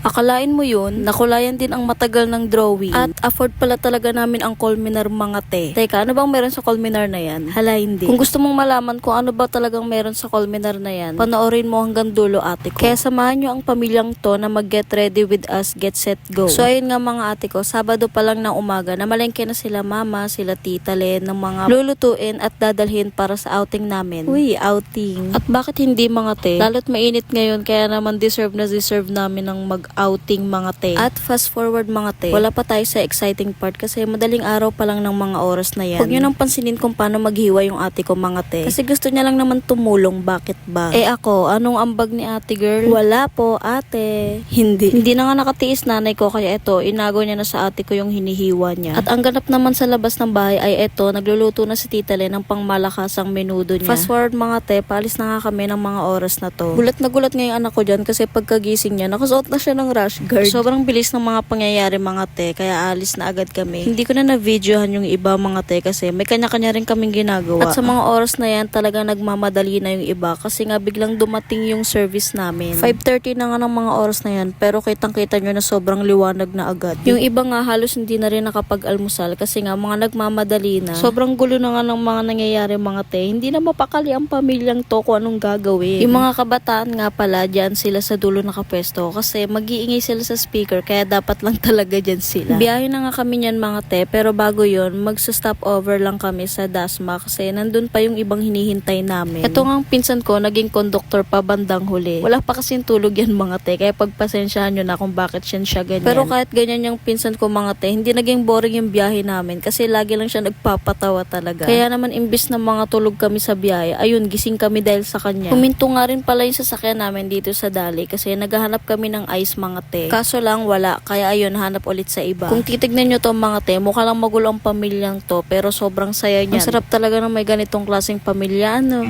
Akalain mo yun, nakulayan din ang matagal ng drawing. At afford pala talaga namin ang Colmenar mga te. Teka, ano bang meron sa Colmenar na yan? Hala, hindi. Kung gusto mong malaman kung ano ba talagang meron sa Colmenar na yan, panoorin mo hanggang dulo ate ko. Kaya samahan nyo ang pamilyang to na mag-get ready with us, get set, go. So ayun nga mga ate ko, Sabado pa lang ng umaga, namalengke na sila mama, sila tita Len, ng mga lulutuin at dadalhin para sa outing namin. Uy, outing. At bakit hindi mga te? Lalo't mainit ngayon, kaya naman deserve na deserve namin ng outing mga te. At fast forward mga te, wala pa tayo sa exciting part kasi madaling araw pa lang ng mga oras na yan. Huwag nyo nang pansinin kung paano maghiwa yung ate ko mga te. Kasi gusto niya lang naman tumulong, bakit ba? Eh ako, anong ambag ni ate girl? Wala po ate. Hindi na nga nakatiis nanay ko kaya eto, inago niya na sa ate ko yung hinihiwa niya. At ang ganap naman sa labas ng bahay ay eto, nagluluto na si Tita Len ng pangmalakasang menudo niya. Fast forward mga te, paalis na nga kami ng mga oras na to. Gulat na gulat nga yung anak ko dyan kasi pagkagising niya, nakasuot na siya ng rash guard. Sobrang bilis ng mga pangyayari mga te, kaya alis na agad kami. Hindi ko na na-videohan yung iba mga te kasi may kanya-kanya rin kaming ginagawa. At sa mga oras na yan, talaga nagmamadali na yung iba kasi nga biglang dumating yung service namin. 5:30 na nga ng mga oras na yan, pero kitang-kita nyo na sobrang liwanag na agad. Yung iba nga halos hindi na rin nakapag-almusal kasi nga mga nagmamadali na. Sobrang gulo na nga ng mga nangyayari mga te. Hindi na mapakali ang pamilyang to kung anong gagawin. Yung mga kabataan nga pala, dyan sila sa dulo nakapwesto kasi mag-iingay sila sa speaker kaya dapat lang talaga dyan sila. Biyahe na nga kami niyan mga te, pero bago yon magsa-stop over lang kami sa Dasma kasi nandun pa yung ibang hinihintay namin. Ito nga ang pinsan ko, naging conductor pa bandang huli. Wala pa kasing tulog yan mga te, kaya pagpasensyahan nyo na kung bakit siya ganyan. Pero kahit ganyan yung pinsan ko mga te, hindi naging boring yung biyahe namin kasi lagi lang siya nagpapatawa talaga. Kaya naman imbis na mga tulog kami sa biyahe, ayun, gising kami dahil sa kanya. Huminto nga rin pala yung sasakyan namin dito sa Dali kasi naghahanap kami ng ice mga te. Kaso lang wala, kaya ayun, hanap ulit sa iba. Kung titignan nyo to mga te, mukha lang magulo ang pamilyang to, pero sobrang saya niyan. Ang sarap talaga ng may ganitong klaseng pamilya, ano?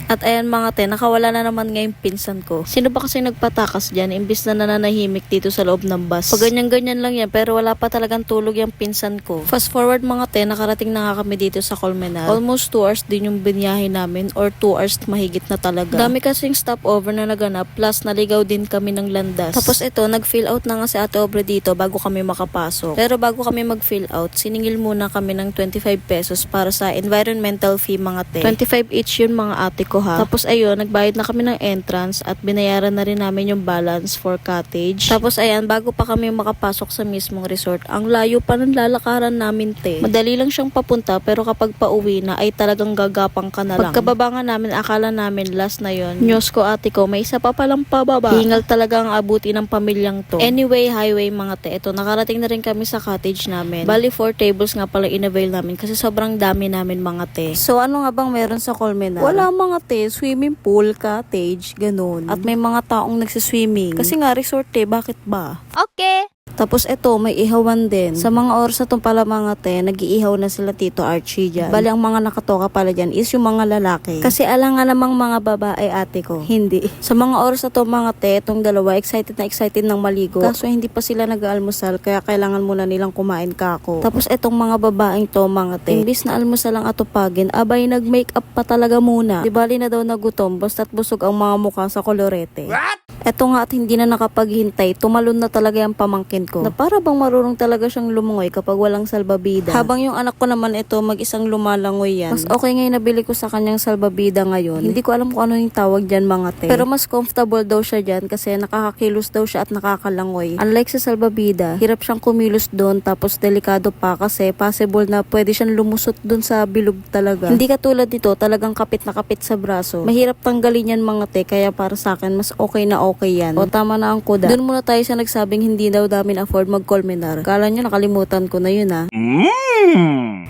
At ayan mga te, nakawala na naman ngayong pinsan ko. Sino ba kasi nagpatakas dyan, imbis na nananahimik dito sa loob ng bus? Pag ganyan-ganyan lang yan, pero wala pa talagang tulog yung pinsan ko. Fast forward mga te, nakarating na nga kami dito sa Colmenar. Almost 2 hours din yung binyahe namin, or 2 hours mahigit na talaga. Dami kasing stopover na naganap, plus naligaw din kami ng landas. Tapos ito, nag-fill out na nga si Ate Aubrey dito bago kami makapasok. Pero bago kami mag-fill out, siningil muna kami ng 25 pesos para sa environmental fee mga te. 25 each yun mga ate ko ha. Tapos ayun, nagbayad na kami ng entrance at binayaran na rin namin yung balance for cottage. Tapos ayan, bago pa kami makapasok sa mismong resort, ang layo pa ng lalakaran namin te. Madali lang siyang papunta pero kapag pauwi na ay talagang gagapang ka na lang. Pagkababa nga namin, akala namin last na yon. News ko ate ko, may isa pa palang pababa. Hingal talaga ang abuti ng pamilyang to. Anyway, highway mga te. Ito, nakarating na rin kami sa cottage namin. Bali 4 tables nga pala in-avail namin kasi sobrang dami namin mga te. So ano nga bang meron sa Colmenar? Wala mga te, swimming pool, cottage, ganun. At may mga taong nagsiswimming. Kasi nga resort te, bakit ba? Okay. Tapos eto, may ihawan din. Sa mga oras na itong pala mga te, nag-iihaw na sila Tito Archie dyan. Bali ang mga nakatoka pala dyan is yung mga lalaki. Kasi alang nga namang mga babae ate ko. Hindi. Sa mga oras na itong mga te, itong dalawa, excited ng maligo. Kaso hindi pa sila nag-almusal, kaya kailangan muna nilang kumain kako. Tapos etong mga babaeng to mga te, imbis na almusal ang atupagin, abay nag-makeup pa talaga muna. Di bali na daw nagutom, basta't busog ang mga mukha sa kolorete. What? Eto nga at hindi na nakapaghintay, tumalon na talaga yung pamangkin ko. Na para bang marunong talaga siyang lumungoy kapag walang salbabida. Habang yung anak ko naman ito mag-isang lumalangoy yan. Mas okay ngayon nabili ko sa kanyang salbabida ngayon. Hindi ko alam kung ano yung tawag dyan mga te. Pero mas comfortable daw siya dyan kasi nakakakilos daw siya at nakakalangoy. Unlike sa salbabida, hirap siyang kumilos doon tapos delikado pa kasi possible na pwede siyang lumusot doon sa bilog talaga. Hindi katulad nito, talagang kapit na kapit sa braso. Mahirap tanggalin yan mga te, kaya para sa akin mas okay na okay yan. O tama na ang kuda. Doon muna tayo sa nagsabing hindi daw namin afford mag-Colmenar. Kala nyo nakalimutan ko na yun ha.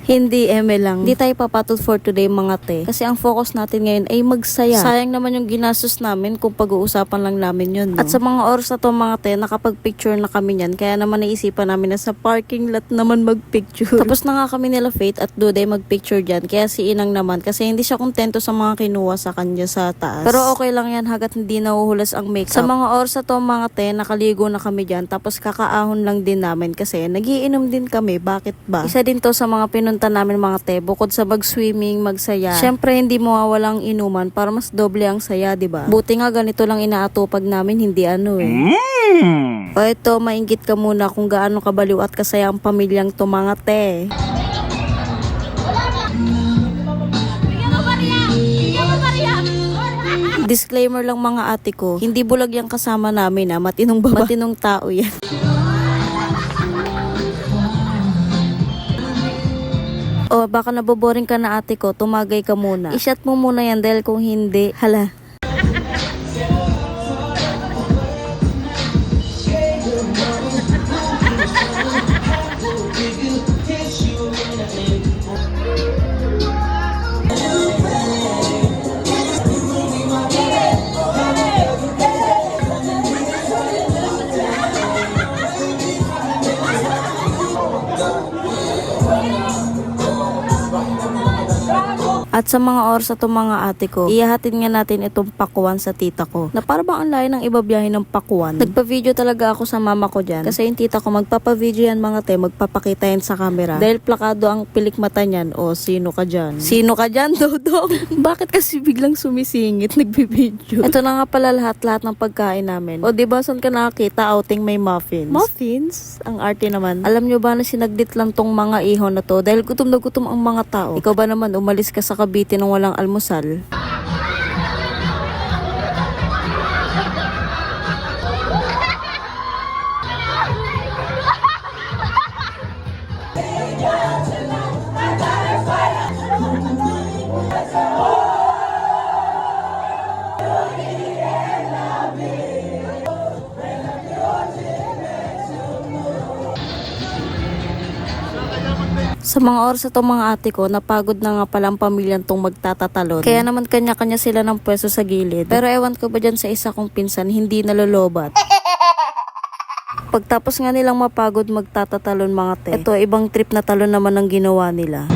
Hindi, eme lang. Hindi tayo papatol for today mga te. Kasi ang focus natin ngayon ay magsaya. Sayang naman yung ginastos namin kung pag-uusapan lang namin yun. No? At sa mga oras na to mga te, nakapag-picture na kami yan. Kaya naman naisipan namin na sa parking lot naman mag-picture. Tapos na nga kami nila Faith at Duday mag-picture dyan. Kaya si Inang naman kasi hindi siya kontento sa mga kinuha sa kanya sa taas. Pero okay lang yan hagat hindi nahuhulas ang makeup. Sa mga oras na to mga te, nakaligo na kami dyan. Tapos kakaahon lang din namin kasi nagiinom din kami. Bakit ba? Isa din din to sa mga pinunta namin mga te. Bukod sa mag-swimming, magsaya. Syempre hindi mawawalang inuman para mas doble ang saya, di ba? Buti nga ganito lang inaatupag namin, hindi ano eh. O ito, mainggit ka muna kung gaano kabaliw at kasaya ang pamilyang to mga te. Disclaimer lang mga ate ko, hindi bulag yung kasama namin matinong matinong tao yan. O baka naboboring ka na ate ko, tumagay ka muna. I-shot mo muna yan dahil kung hindi, hala. At sa mga oras at mga ate ko, iyahatid nga natin itong pakuan sa tita ko. Na para bang ang layo ng iba biyahe ng pakuan. Nagpa-video talaga ako sa mama ko dyan. Kasi yung tita ko magpapa-video yan mga te, magpapakita yan sa camera. Dahil plakado ang pilik mata niyan. O, sino ka dyan? Sino ka dyan, Dodong? Bakit kasi biglang sumisingit, nagbibideo? Ito na nga pala lahat ng pagkain namin. O, diba saan ka nakakita? Outing may muffins. Muffins? Ang arte naman. Alam nyo ba na sinaglit lang tong mga ihon na to? Dahil gutom na gutom ang mga tao. Ikaw ba naman umalis ka sa Cavite nang walang almusal? Sa mga oras ito mga ate ko, napagod na nga pala ang pamilyang tong magtatatalon. Kaya naman kanya-kanya sila ng pwesto sa gilid. Pero ewan ko ba dyan sa isa kong pinsan, hindi nalolobat. Pagtapos nga nilang mapagod magtatatalon mga te, ito ibang trip na talon naman ang ginawa nila.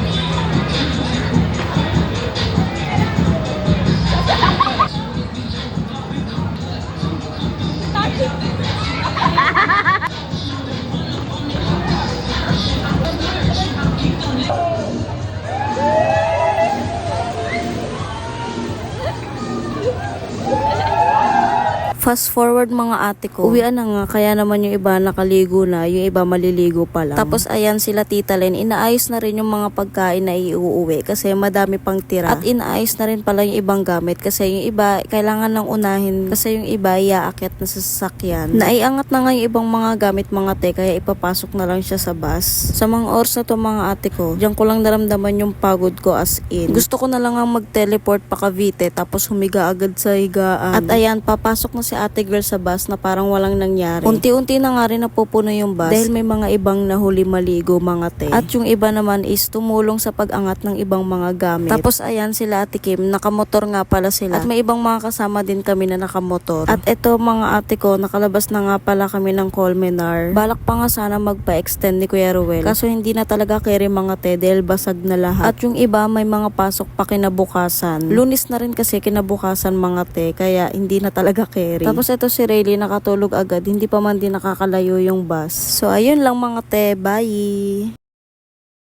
Fast forward mga ate ko, uwian na nga, kaya naman yung iba nakaligo na, yung iba maliligo pa lang. Tapos ayan sila tita Len, inaayos na rin yung mga pagkain na iuuwi kasi madami pang tira. At inaayos na rin pala yung ibang gamit kasi yung iba kailangan nang unahin kasi yung iba iaakyat na sa sasakyan. Naiangat na nga yung ibang mga gamit mga te, kaya ipapasok na lang siya sa bus. Sa mga oras na to mga ate ko, diyan ko lang naramdaman yung pagod ko as in. Gusto ko na lang ang mag-teleport pa Cavite tapos humiga agad sa higaan. At ayan, papasok na si ate girl sa bus na parang walang nangyari. Unti-unti na nga rin napupuno yung bus dahil may mga ibang nahuli maligo mga te. At yung iba naman is tumulong sa pag-angat ng ibang mga gamit. Tapos ayan sila ate Kim, nakamotor nga pala sila. At may ibang mga kasama din kami na nakamotor. At eto mga ate ko, nakalabas na nga pala kami ng Colmenar. Balak pa nga sana magpa-extend ni Kuya Ruel. Kaso hindi na talaga carry mga te dahil basag na lahat. At yung iba may mga pasok pa kinabukasan. Lunis na rin kasi kinabukasan mga te, kaya hindi na talaga carry. Tapos ito si Rayleigh nakatulog agad, hindi pa man din nakakalayo yung bus. So ayun lang mga te, bye!